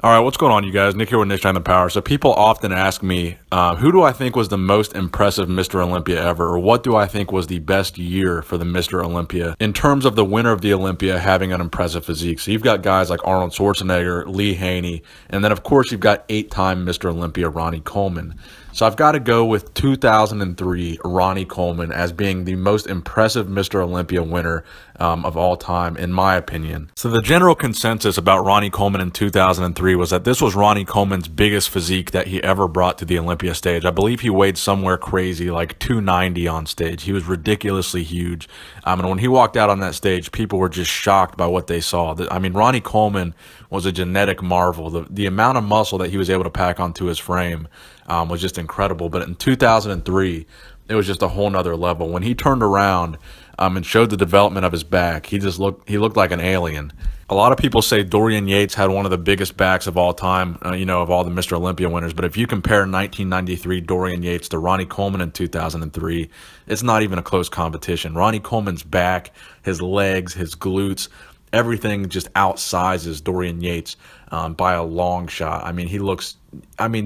All right, what's going on, you guys? Nick here with Nick Shine the Power. So people often ask me, who do I think was the most impressive Mr. Olympia ever, or what do I think was the best year for the Mr. Olympia in terms of the winner of the Olympia having an impressive physique? So you've got guys like Arnold Schwarzenegger, Lee Haney, and then of course you've got 8-time Mr. Olympia Ronnie Coleman. So I've got to go with 2003 Ronnie Coleman as being the most impressive Mr. Olympia winner of all time, in my opinion. So the general consensus about Ronnie Coleman in 2003 was that this was Ronnie Coleman's biggest physique that he ever brought to the Olympia stage. I believe he weighed somewhere crazy like 290 on stage. He was ridiculously huge. And when he walked out on that stage, people were just shocked by what they saw. I mean, Ronnie Coleman was a genetic marvel. The amount of muscle that he was able to pack onto his frame was just incredible. But in 2003, it was just a whole nother level. When he turned around and showed the development of his back, he looked like an alien. A lot of people say Dorian Yates had one of the biggest backs of all time, of all the Mr. Olympia winners. But if you compare 1993 Dorian Yates to Ronnie Coleman in 2003, it's not even a close competition. Ronnie Coleman's back, his legs, his glutes, everything just outsizes Dorian Yates by a long shot.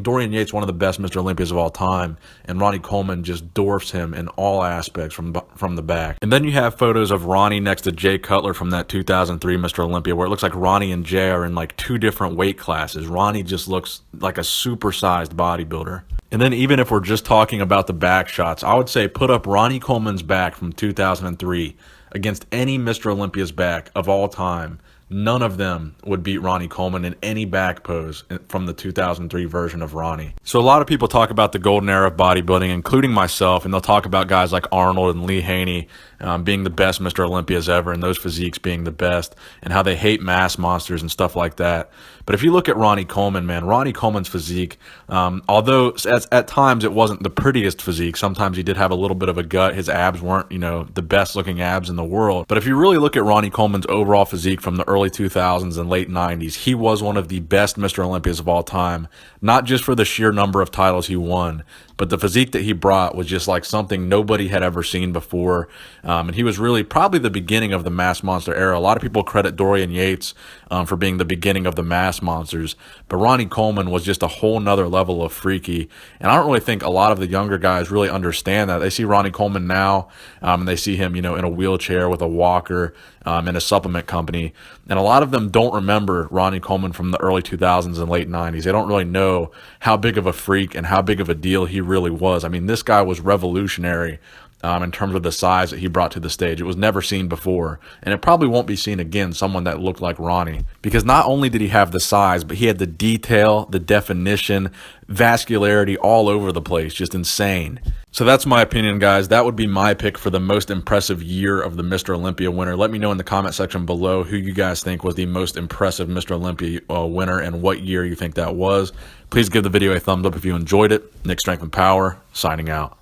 Dorian Yates, one of the best Mr. Olympias of all time, and Ronnie Coleman just dwarfs him in all aspects from the back. And then you have photos of Ronnie next to Jay Cutler from that 2003 Mr. Olympia, where it looks like Ronnie and Jay are in like two different weight classes. Ronnie just looks like a supersized bodybuilder. And then even if we're just talking about the back shots, I would say put up Ronnie Coleman's back from 2003 against any Mr. Olympia's back of all time. None of them would beat Ronnie Coleman in any back pose from the 2003 version of Ronnie. So a lot of people talk about the golden era of bodybuilding, including myself, and they'll talk about guys like Arnold and Lee Haney being the best Mr. Olympias ever, and those physiques being the best, and how they hate mass monsters and stuff like that. But if you look at Ronnie Coleman, man, Ronnie Coleman's physique, although at times it wasn't the prettiest physique, sometimes he did have a little bit of a gut. His abs weren't, the best looking abs in the world. But if you really look at Ronnie Coleman's overall physique from the early 2000s and late 90s, he was one of the best Mr. Olympias of all time, not just for the sheer number of titles he won, but the physique that he brought was just like something nobody had ever seen before. And he was really probably the beginning of the mass monster era. A lot of people credit Dorian Yates for being the beginning of the mass monsters, but Ronnie Coleman was just a whole nother level of freaky. And I don't really think a lot of the younger guys really understand that. They see Ronnie Coleman now, and they see him, in a wheelchair with a walker in a supplement company. And a lot of them don't remember Ronnie Coleman from the early 2000s and late 90s. They don't really know how big of a freak and how big of a deal he really was. I mean, this guy was revolutionary in terms of the size that he brought to the stage. It was never seen before, and it probably won't be seen again, someone that looked like Ronnie. Because not only did he have the size, but he had the detail, the definition, vascularity all over the place, just insane. So that's my opinion, guys. That would be my pick for the most impressive year of the Mr. Olympia winner. Let me know in the comment section below who you guys think was the most impressive Mr. Olympia winner and what year you think that was. Please give the video a thumbs up if you enjoyed it. Nick Strength and Power, signing out.